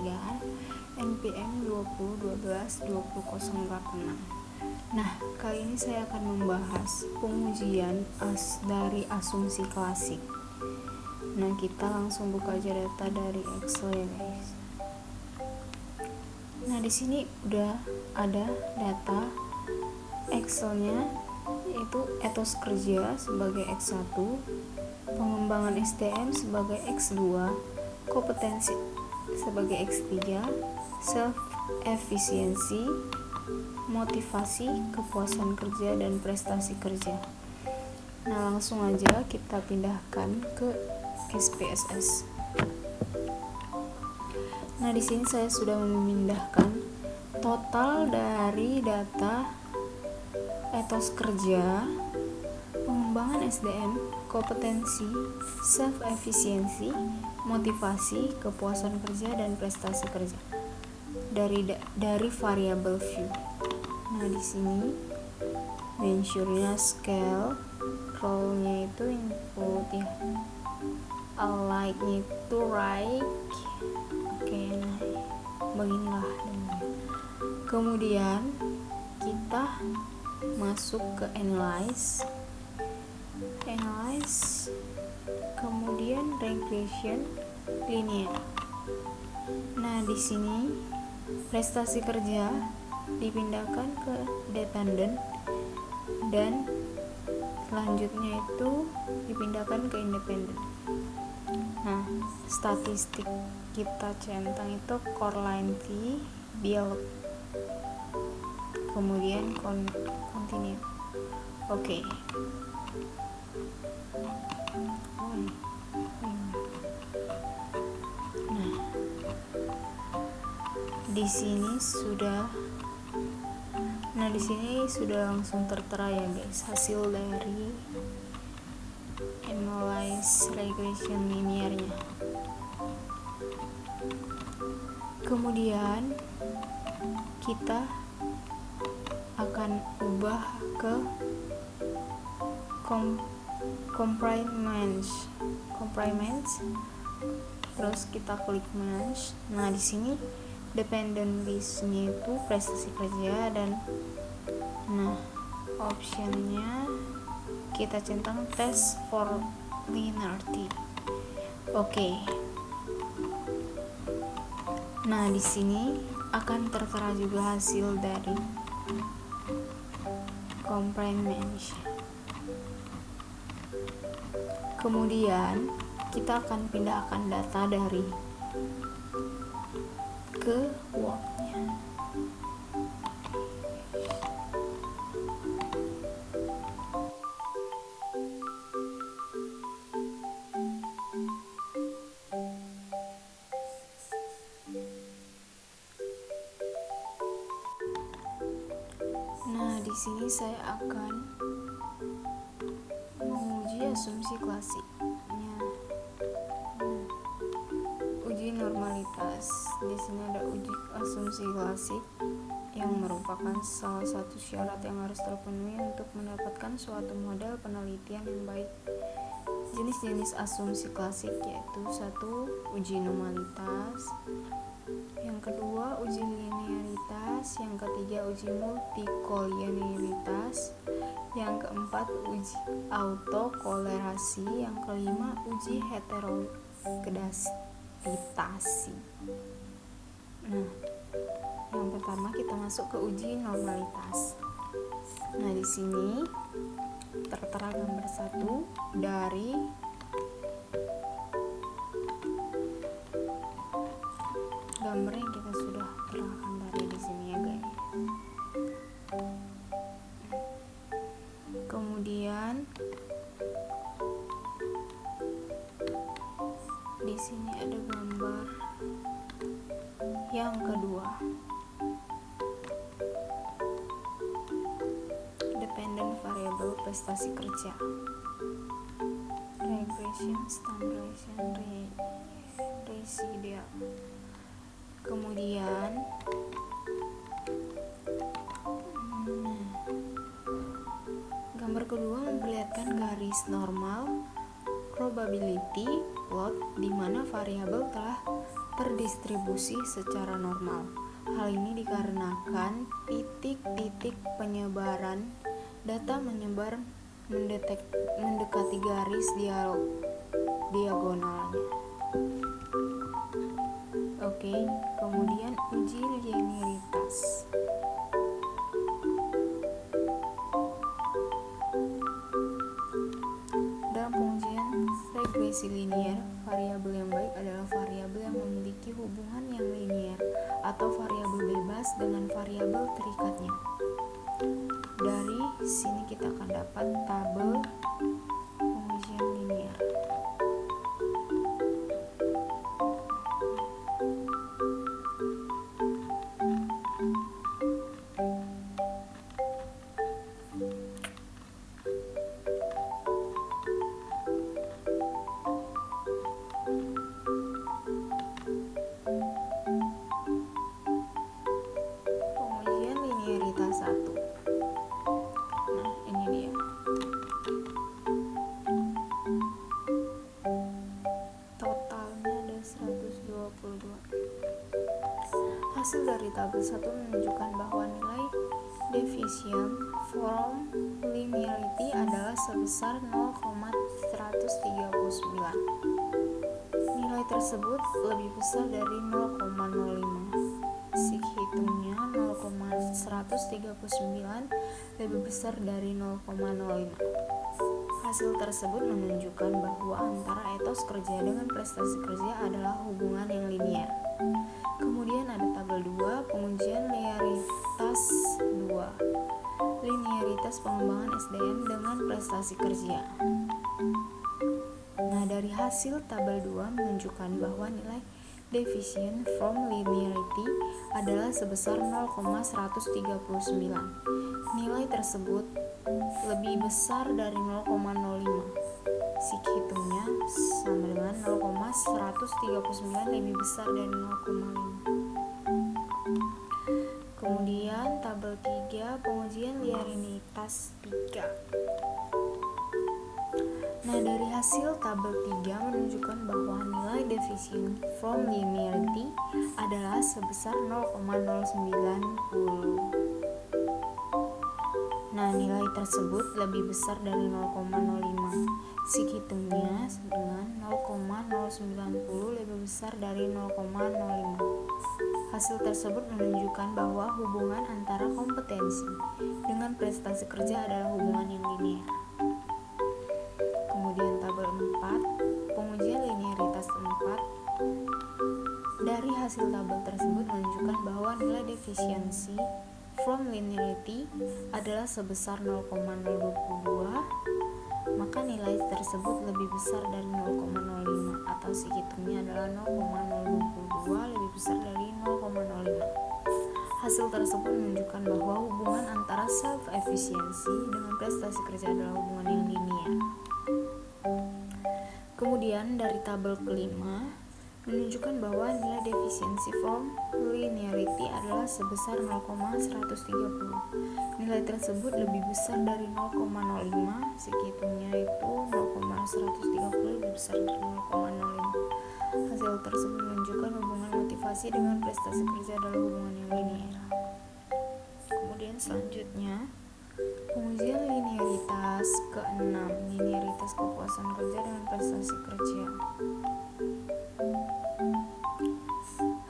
perhargaan NPM 2012-20.06. Nah, kali ini saya akan membahas pengujian dari asumsi klasik. Nah, kita langsung buka aja data dari Excel ya guys. Nah, di sini udah ada data Excelnya, yaitu etos kerja sebagai X1, pengembangan SDM sebagai X2, kompetensi sebagai X3, self efisiensi, motivasi, kepuasan kerja, dan prestasi kerja. Nah, langsung aja kita pindahkan ke SPSS. Nah, di sini saya sudah memindahkan total dari data etos kerja, pengembangan SDM, kompetensi, self efisiensi, motivasi, kepuasan kerja, dan prestasi kerja dari variabel view. Nah, di sini measure-nya scale, role-nya itu input ya, like-nya itu right. Oke, nah beginilah. Kemudian kita masuk ke analyze, kemudian regression linear. Nah, di sini prestasi kerja dipindahkan ke dependent dan selanjutnya itu dipindahkan ke independent. Nah, statistik kita centang itu core line V, build, kemudian continue. Oke. Nah, di sini sudah langsung tertera ya guys hasil dari analyze regression linearnya. Kemudian kita akan ubah ke compriments, terus kita klik match. Nah, di sini dependent list-nya itu prestasi kerja, dan nah optionnya kita centang test for linearity. Oke. Nah, di sini akan tertera juga hasil dari compriments. Kemudian kita akan pindahkan data dari ke worknya. Nah, di sini saya akan menguji asumsi klasiknya. Uji normalitas. Di sini ada uji asumsi klasik yang merupakan salah satu syarat yang harus terpenuhi untuk mendapatkan suatu model penelitian yang baik. Jenis-jenis asumsi klasik yaitu 1. Uji normalitas, yang kedua uji linearitas, yang ketiga uji multikolinearitas, yang keempat uji autokolerasi, yang kelima uji heterogeneitasi. Nah, yang pertama kita masuk ke uji normalitas. Nah, di sini tertera gambar 1 dari gambar yang kita sudah terangkan tadi di sini ya guys. Kemudian di sini ada gambar yang kedua, dependent variable prestasi kerja, regression, standardization, residual. Kemudian gambar kedua memperlihatkan garis normal probability plot di mana variabel telah terdistribusi secara normal. Hal ini dikarenakan titik-titik penyebaran data menyebar mendekati garis diagonalnya. Oke, kemudian uji linearitas. Dalam pengujian regresi linier, variabel yang baik adalah variabel yang memiliki hubungan yang linier atau variabel bebas dengan variabel terikatnya. Dari sini kita akan dapat tabel pengujian linier. Pengujian linearitas 1. Nah, ini dia. Totalnya ada 122. Hasil dari tabel 1 menunjukkan bahwa nilai deviation from linearity adalah sebesar 0,139. Nilai tersebut lebih besar dari 0,05. Hitungnya 0,139 lebih besar dari 0,05. Hasil tersebut menunjukkan bahwa antara etos kerja dengan prestasi kerja adalah hubungan yang linier. Kemudian ada tabel 2, pengujian linearitas 2. Linearitas pengembangan SDM dengan prestasi kerja. Nah, dari hasil tabel 2 menunjukkan bahwa nilai deviation from linearity adalah sebesar 0,139. Nilai tersebut lebih besar dari 0,05. Hitungnya sama dengan 0,139 lebih besar dari 0,5. Kemudian tabel 3, pengujian linearitas 3. Nah, dari hasil tabel 3 menunjukkan bahwa nilai deviation from linearity adalah sebesar 0,090. Nah, nilai tersebut lebih besar dari 0,05. Hitungnya dengan 0,090 lebih besar dari 0,05. Hasil tersebut menunjukkan bahwa hubungan antara kompetensi dengan prestasi kerja adalah hubungan yang linear. Kemudian tabel 4, pengujian linearitas 4. Dari hasil tabel tersebut menunjukkan bahwa nilai defisiensi from linearity adalah sebesar 0,022, maka nilai tersebut lebih besar dari 0,05 atau hitungnya adalah 0,022 lebih besar dari 0,05. Hasil tersebut menunjukkan bahwa hubungan antara self-efficiency dengan prestasi kerja adalah hubungan yang linear. Kemudian dari tabel kelima menunjukkan bahwa nilai defisiensi from linearity adalah sebesar 0,130. Nilai tersebut lebih besar dari 0,05, hitungnya itu 0,130 lebih besar dari 0,05. Hasil tersebut menunjukkan hubungan motivasi dengan prestasi kerja adalah hubungan yang linear. Kemudian selanjutnya pengujian linearitas ke-6, linearitas kepuasan kerja dengan prestasi kerja.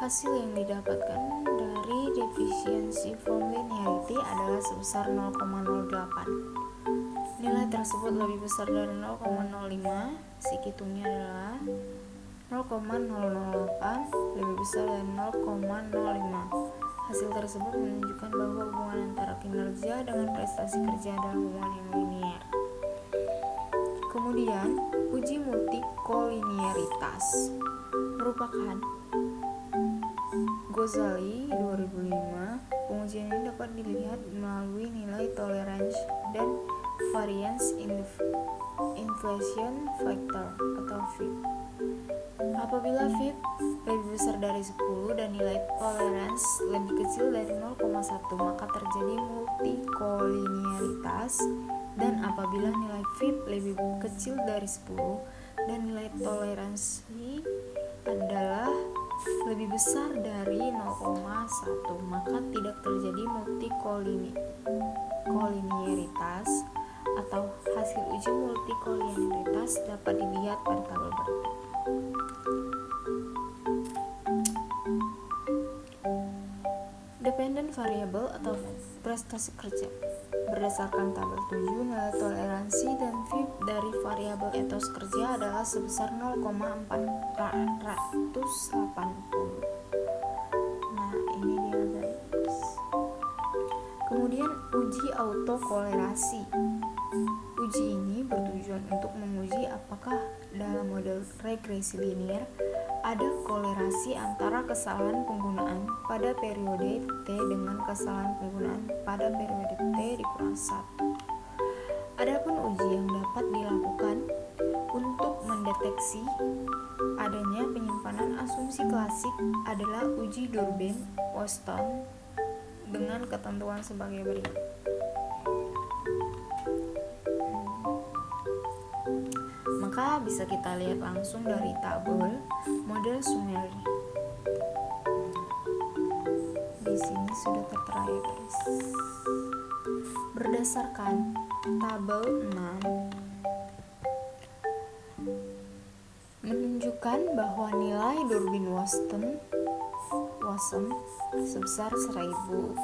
Hasil yang didapatkan dari defisiensi from linearity adalah sebesar 0,08. Nilai tersebut lebih besar dari 0,05, hitungnya adalah 0,008 lebih besar dari 0,05. Hasil tersebut menunjukkan bahwa hubungan antara kinerja dengan prestasi kerja adalah hubungan yang linear. Kemudian, uji multikolinearitas merupakan Ghazali 2005. Pengujian ini dapat dilihat melalui nilai tolerance dan variance inflation factor atau VIP. Apabila VIP lebih besar dari 10 dan nilai tolerance lebih kecil dari 0,1, maka terjadi multikolinearitas. Dan apabila nilai VIP lebih kecil dari 10 dan nilai toleransi adalah lebih besar dari 0,1, maka tidak terjadi multikolinearitas atau hasil uji multikolinearitas dapat dilihat pada tabel berikut. Dependent variable atau prestasi kerja. Berdasarkan tabel 7, nilai toleransi dan VIP dari variabel etos kerja adalah sebesar 0,480. Nah, ini dia guys. Kemudian uji autokolerasi. Uji ini bertujuan untuk menguji apakah dalam model regresi linear ada kolerasi antara kesalahan penggunaan pada periode T dengan kesalahan penggunaan pada periode T dikurang 1. Adapun uji yang dapat dilakukan untuk mendeteksi adanya penyimpanan asumsi klasik adalah uji Durbin-Waston dengan ketentuan sebagai berikut. Maka bisa kita lihat langsung dari tabel model summary. Di sini sudah tertera ya guys. Berdasarkan tabel 6 menunjukkan bahwa nilai Durbin-Wasson sebesar 1482.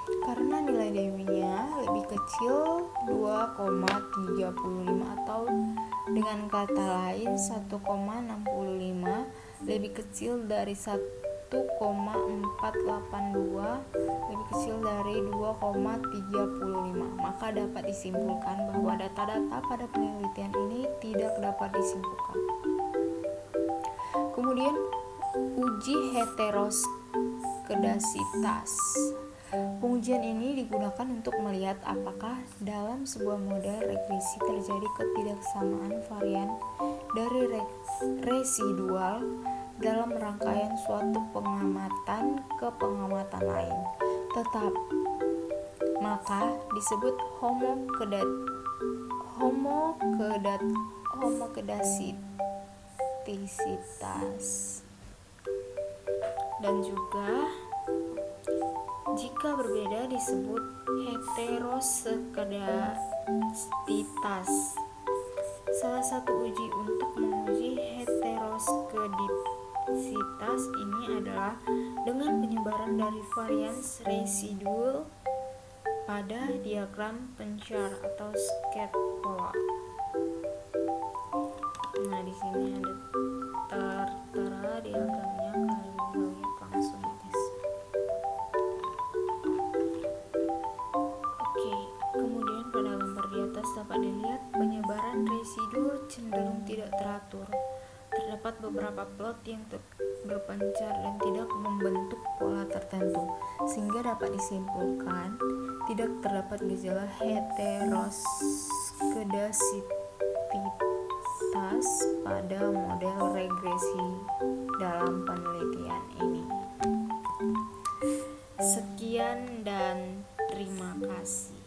Karena nilai DW-nya lebih kecil 2,35 atau dengan kata lain 1,65 lebih kecil dari 1,482 lebih kecil dari 2,35, maka dapat disimpulkan bahwa data-data pada penelitian ini tidak dapat disimpulkan. Kemudian uji heteroskedasitas. Pengujian ini digunakan untuk melihat apakah dalam sebuah model regresi terjadi ketidaksamaan varian dari residual dalam rangkaian suatu pengamatan ke pengamatan lain, maka disebut homokedasitisitas. Dan juga jika berbeda disebut heteroskedasitas. Salah satu uji untuk menguji heteroskedasitas ini adalah dengan penyebaran dari varian residual pada diagram pencar atau scapular. Nah, di sini ada tertera diagramnya, kalian bisa lihat langsung guys. Kemudian pada gambar di atas dapat dilihat penyebaran residu cenderung tidak teratur. Terdapat beberapa plot yang berpencar dan tidak membentuk pola tertentu, sehingga dapat disimpulkan tidak terdapat gejala heteroskedasitas pada model regresi dalam penelitian ini. Sekian dan terima kasih.